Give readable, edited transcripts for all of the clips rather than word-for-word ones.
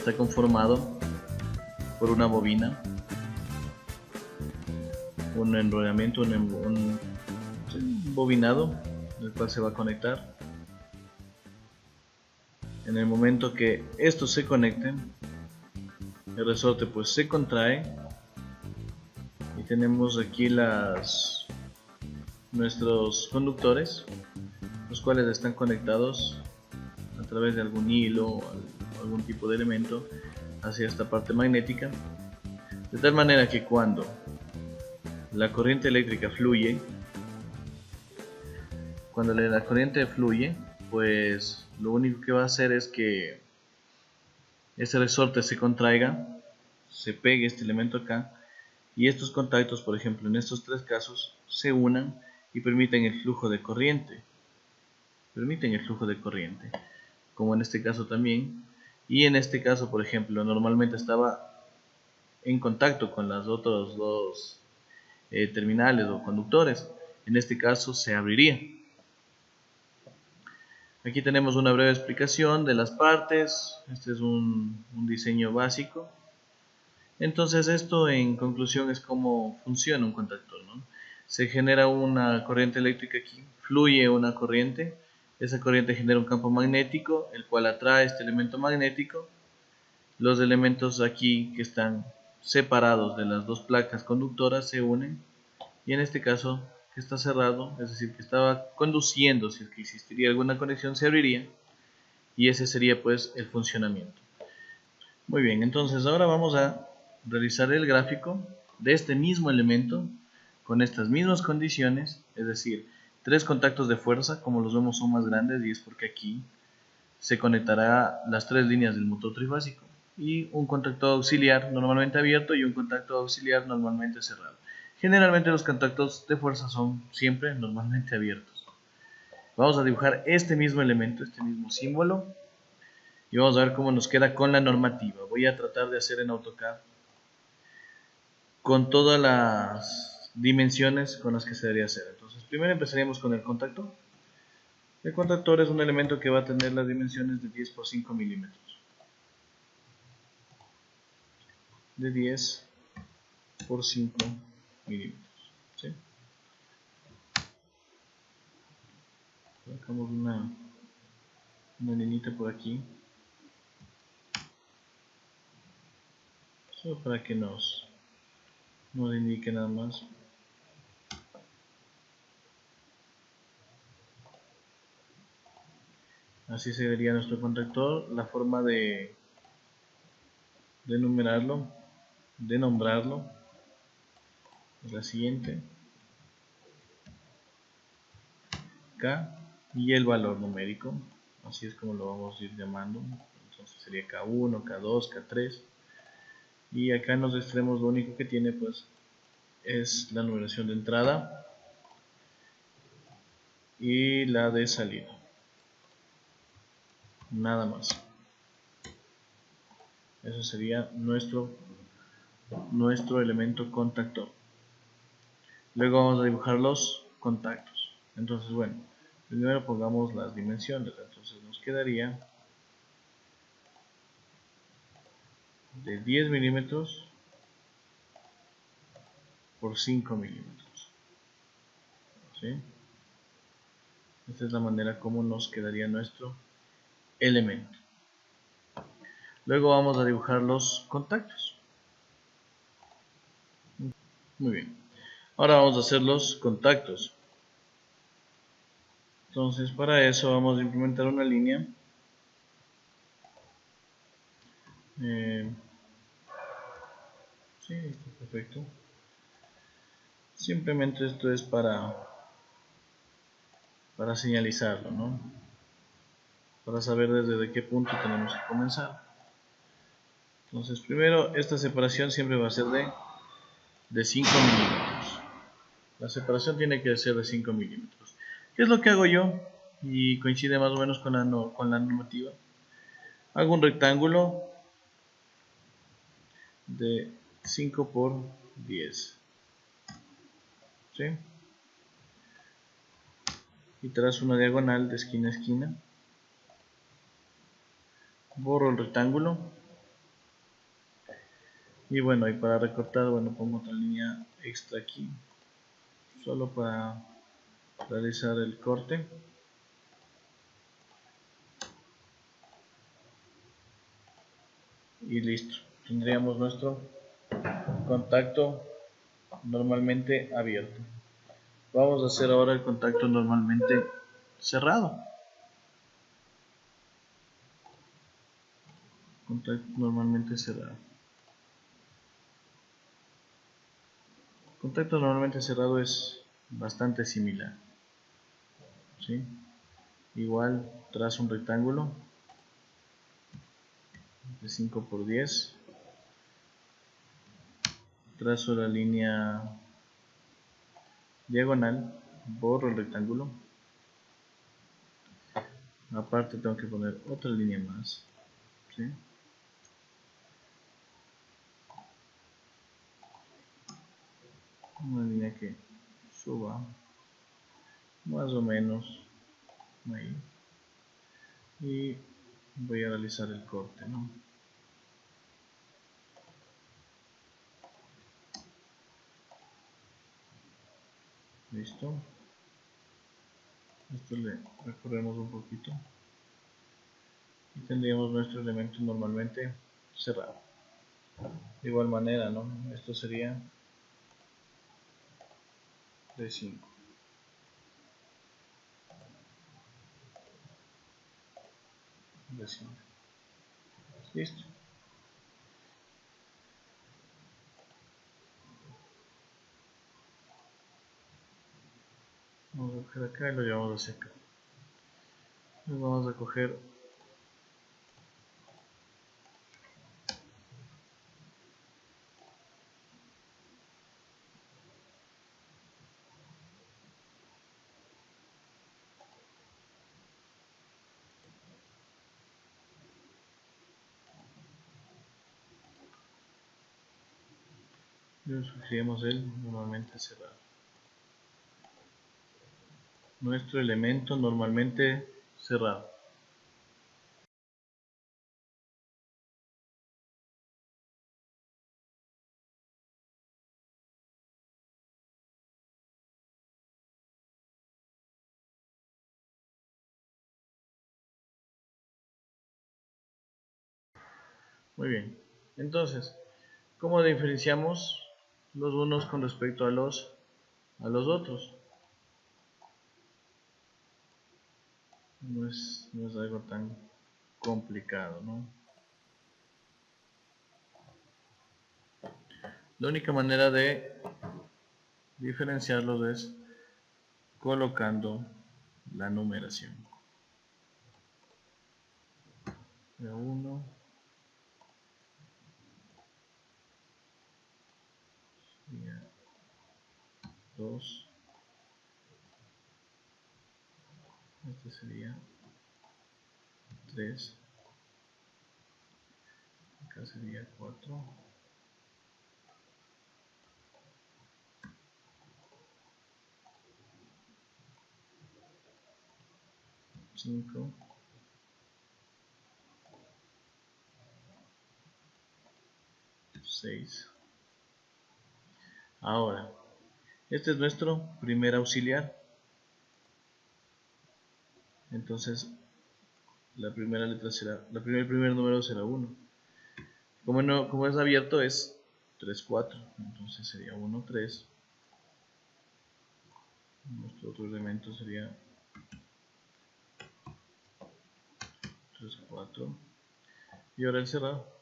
está conformado por una bobina, un enrollamiento, un bobinado, el cual se va a conectar. En el momento que estos se conecten, el resorte pues se contrae y tenemos aquí nuestros conductores, los cuales están conectados a través de algún hilo o algún tipo de elemento hacia esta parte magnética, de tal manera que cuando la corriente eléctrica fluye, pues lo único que va a hacer es que este resorte se contraiga, se pegue este elemento acá, y estos contactos, por ejemplo en estos tres casos, se unan y permiten el flujo de corriente, como en este caso también. Y en este caso, por ejemplo, normalmente estaba en contacto con las otros dos terminales o conductores. En este caso se abriría. Aquí tenemos una breve explicación de las partes. Este es un diseño básico. Entonces esto en conclusión es cómo funciona un contactor, ¿no? Se genera una corriente eléctrica aquí, fluye una corriente, esa corriente genera un campo magnético, el cual atrae este elemento magnético. Los elementos aquí que están separados de las dos placas conductoras se unen, y en este caso que está cerrado, es decir, que estaba conduciendo, si es que existiría alguna conexión se abriría, y ese sería pues el funcionamiento. Muy bien, entonces ahora vamos a realizar el gráfico de este mismo elemento con estas mismas condiciones, es decir, tres contactos de fuerza, como los vemos son más grandes y es porque aquí se conectará las tres líneas del motor trifásico, y un contacto auxiliar normalmente abierto y un contacto auxiliar normalmente cerrado. Generalmente los contactos de fuerza son siempre normalmente abiertos. Vamos a dibujar este mismo elemento, este mismo símbolo, y vamos a ver cómo nos queda con la normativa. Voy a tratar de hacer en AutoCAD con todas las dimensiones con las que se debería hacer. Entonces primero empezaríamos con el contactor. El contactor es un elemento que va a tener las dimensiones de 10 por 5 milímetros. De 10 por 5 milímetros. ¿Sí? Colocamos una linita por aquí, solo para que nos indique nada más. Así se vería nuestro contactor. La forma de numerarlo, de nombrarlo, es la siguiente: K y el valor numérico, así es como lo vamos a ir llamando. Entonces sería K1, K2, K3, y acá en los extremos lo único que tiene pues es la numeración de entrada y la de salida, nada más. Eso sería nuestro elemento contactor. Luego vamos a dibujar los contactos. Entonces, bueno, primero pongamos las dimensiones. Entonces nos quedaría de 10 milímetros por 5 milímetros. ¿Sí? Esta es la manera como nos quedaría nuestro elemento. Luego vamos a dibujar los contactos. Muy bien. Ahora vamos a hacer los contactos. Entonces para eso vamos a implementar una línea. Sí, está perfecto. Simplemente esto es para señalizarlo, ¿no? Para saber desde qué punto tenemos que comenzar. Entonces primero esta separación siempre va a ser de 5 milímetros. La separación tiene que ser de 5 milímetros. ¿Qué es lo que hago yo? Y coincide más o menos con la normativa. Hago un rectángulo de 5 por 10. ¿Sí? Y trazo una diagonal de esquina a esquina. Borro el rectángulo Y bueno, y para recortar, bueno, pongo otra línea extra aquí, solo para realizar el corte. Y listo, tendríamos nuestro contacto normalmente abierto. Vamos a hacer ahora el contacto normalmente cerrado. Contacto normalmente cerrado. Contacto normalmente cerrado es bastante similar, ¿sí? Igual trazo un rectángulo de 5 por 10, trazo la línea diagonal, borro el rectángulo, aparte tengo que poner otra línea más, ¿sí? Una línea que suba más o menos ahí y voy a realizar el corte, ¿no? Listo, esto le recorremos un poquito y tendríamos nuestro elemento normalmente cerrado. De igual manera, ¿no? Esto sería de 5, de 5. Listo. Vamos a coger acá y lo llevamos hacia acá. Nos vamos a coger y sugerimos el normalmente cerrado. Nuestro elemento normalmente cerrado. Muy bien. Entonces, ¿cómo diferenciamos los unos con respecto a los otros? No es algo tan complicado, ¿no? La única manera de diferenciarlos es colocando la numeración. De 1, 2, este sería 3, acá sería 4, 5, 6. Ahora, este es nuestro primer auxiliar. Entonces, la primera letra será, el primer número será 1. Como, no, como es abierto es 3, 4. Entonces sería 1, 3. Nuestro otro elemento sería 3, 4. Y ahora el cerrado.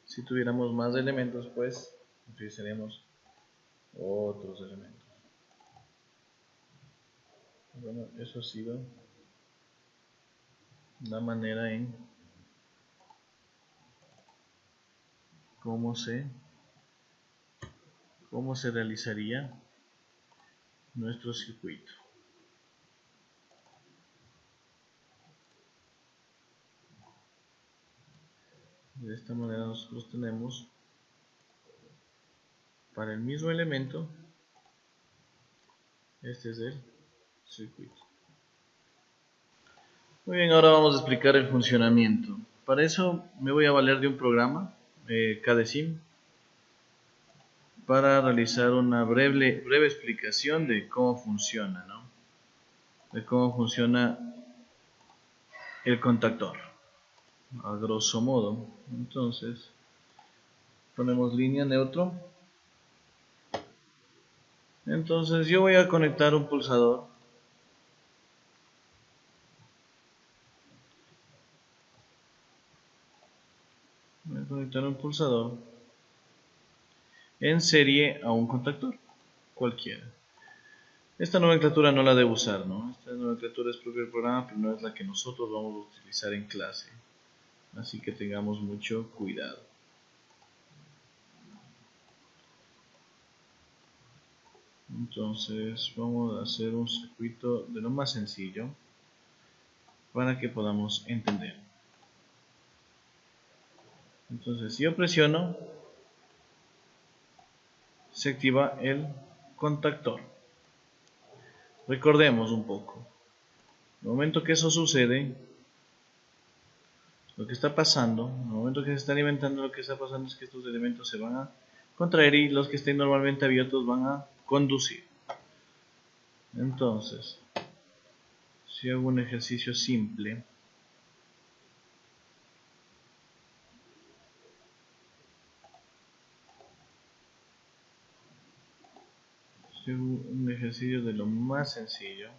Si tuviéramos más elementos, pues utilizaríamos otros elementos. Bueno, eso ha sido la manera en cómo se realizaría nuestro circuito. De esta manera nosotros tenemos para el mismo elemento Este es el circuito. Muy bien, ahora vamos a explicar el funcionamiento. Para eso me voy a valer de un programa, KDeSim, para realizar una breve explicación de cómo funciona, ¿no? De cómo funciona el contactor, a grosso modo. Entonces, ponemos línea neutro. Entonces yo voy a conectar un pulsador. Voy a conectar un pulsador en serie a un contactor cualquiera. Esta nomenclatura no la debo usar, ¿no? Esta nomenclatura es propia del programa, pero no es la que nosotros vamos a utilizar en clase. Así que tengamos mucho cuidado. Entonces vamos a hacer un circuito de lo más sencillo para que podamos entender. Entonces si yo presiono, se activa el contactor. Recordemos un poco. En el momento que eso sucede, lo que está pasando, en el momento que se está alimentando, lo que está pasando es que estos elementos se van a contraer y los que estén normalmente abiertos van a conducir. Entonces, si hago un ejercicio simple, si hago un ejercicio de lo más sencillo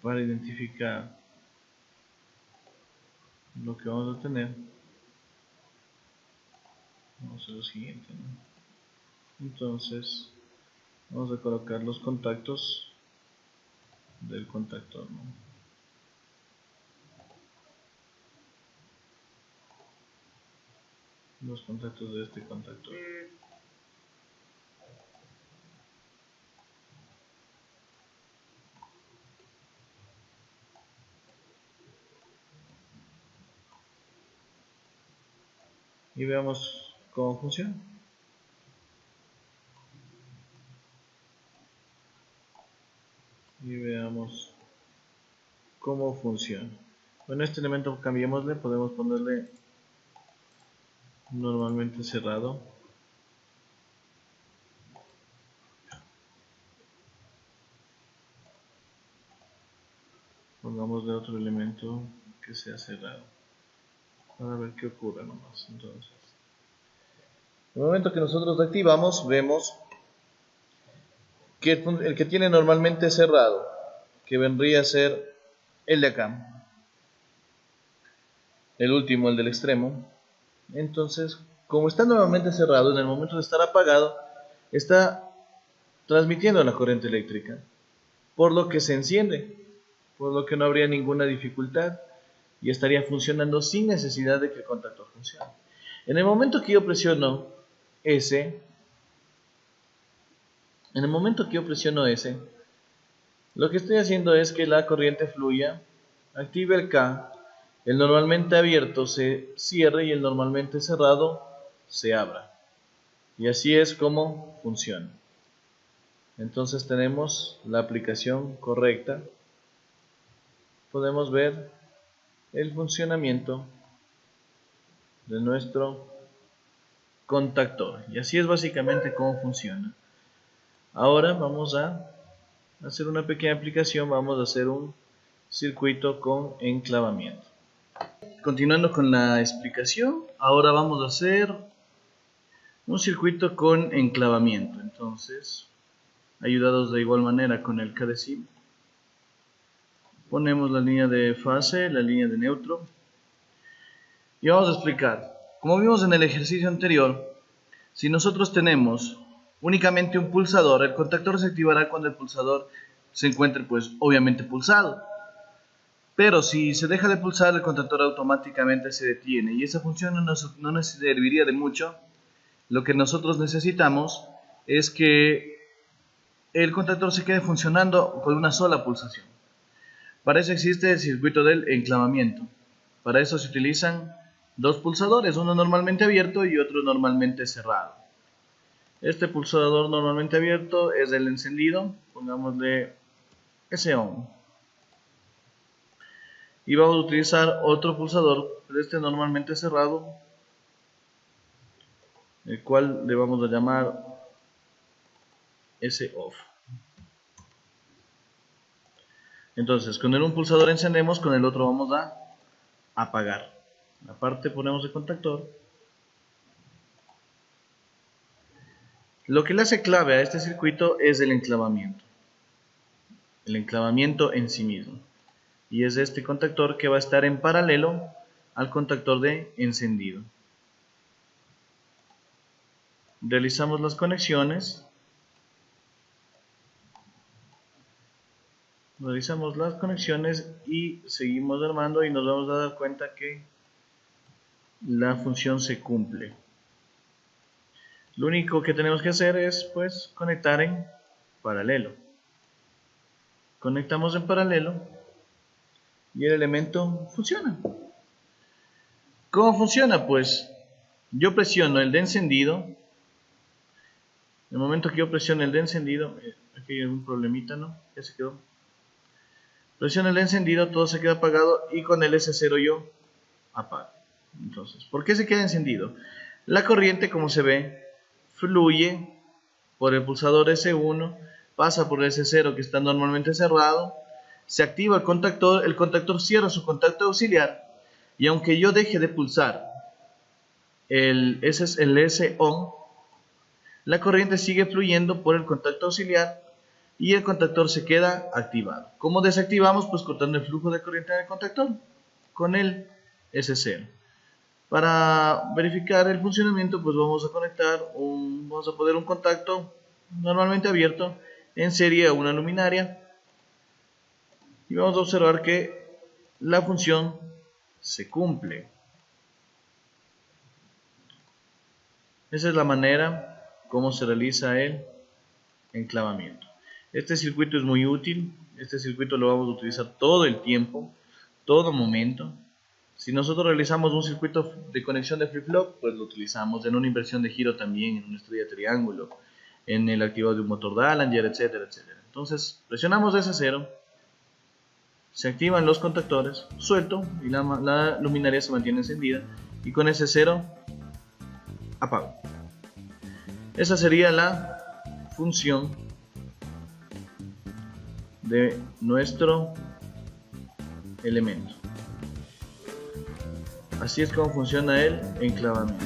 para identificar lo que vamos a tener, vamos a hacer lo siguiente, ¿no? Entonces, vamos a colocar los contactos del contactor, ¿no? Los contactos de este contactor. Y veamos cómo funciona. Y veamos cómo funciona. Bueno, este elemento cambiémosle, podemos ponerle normalmente cerrado. Pongámosle otro elemento que sea cerrado para ver qué ocurre nomás. Entonces, en el momento que nosotros activamos, vemos que el que tiene normalmente cerrado, que vendría a ser el de acá, el último, el del extremo. Entonces, como está normalmente cerrado, en el momento de estar apagado, está transmitiendo la corriente eléctrica, por lo que se enciende, por lo que no habría ninguna dificultad y estaría funcionando sin necesidad de que el contactor funcione. En el momento que yo presiono S, lo que estoy haciendo es que la corriente fluya, active el K, el normalmente abierto se cierre y el normalmente cerrado se abra. Y así es como funciona. Entonces tenemos la aplicación correcta. Podemos ver el funcionamiento de nuestro contactor. Y así es básicamente cómo funciona. Ahora vamos a hacer una pequeña aplicación. Vamos a hacer un circuito con enclavamiento. Continuando con la explicación, ahora vamos a hacer un circuito con enclavamiento. Entonces, ayudados de igual manera con el KDeSim, ponemos la línea de fase, la línea de neutro y vamos a explicar. Como vimos en el ejercicio anterior, si nosotros tenemos únicamente un pulsador, el contactor se activará cuando el pulsador se encuentre pues obviamente pulsado. Pero si se deja de pulsar, el contactor automáticamente se detiene y esa función no nos serviría de mucho. Lo que nosotros necesitamos es que el contactor se quede funcionando con una sola pulsación. Para eso existe el circuito del enclavamiento. Para eso se utilizan dos pulsadores, uno normalmente abierto y otro normalmente cerrado. Este pulsador normalmente abierto es el encendido, pongámosle S-ON. Y vamos a utilizar otro pulsador, pero este normalmente cerrado, el cual le vamos a llamar S-OFF. Entonces, con un pulsador encendemos, con el otro vamos a apagar. Aparte ponemos el contactor. Lo que le hace clave a este circuito es el enclavamiento. El enclavamiento en sí mismo. Y es este contactor que va a estar en paralelo al contactor de encendido. Realizamos las conexiones. Y seguimos armando y nos vamos a dar cuenta que la función se cumple. Lo único que tenemos que hacer es pues conectar en paralelo. Conectamos en paralelo y el elemento funciona. ¿Cómo funciona? Pues yo presiono el de encendido. En el momento que yo presiono el de encendido, aquí hay algún problemita, ¿no? Ya se quedó. Presiono el de encendido, todo se queda apagado y con el S0 yo apago. Entonces, ¿por qué se queda encendido? La corriente, como se ve, fluye por el pulsador S1, pasa por el S0 que está normalmente cerrado, se activa el contactor cierra su contacto auxiliar y aunque yo deje de pulsar el S-ON, la corriente sigue fluyendo por el contacto auxiliar y el contactor se queda activado. ¿Cómo desactivamos? Pues cortando el flujo de corriente del contactor con el S0. Para verificar el funcionamiento, pues vamos a poner un contacto normalmente abierto en serie a una luminaria y vamos a observar que la función se cumple. Esa es la manera como se realiza el enclavamiento. Este circuito es muy útil. Este circuito lo vamos a utilizar todo el tiempo, todo momento. Si nosotros realizamos un circuito de conexión de flip-flop, pues lo utilizamos en una inversión de giro también, en una estrella triángulo, en el activado de un motor Dallinger, etcétera, etcétera. Entonces, presionamos S0, se activan los contactores, suelto y la luminaria se mantiene encendida y con S0 apago. Esa sería la función de nuestro elemento. Así es como funciona el enclavamiento.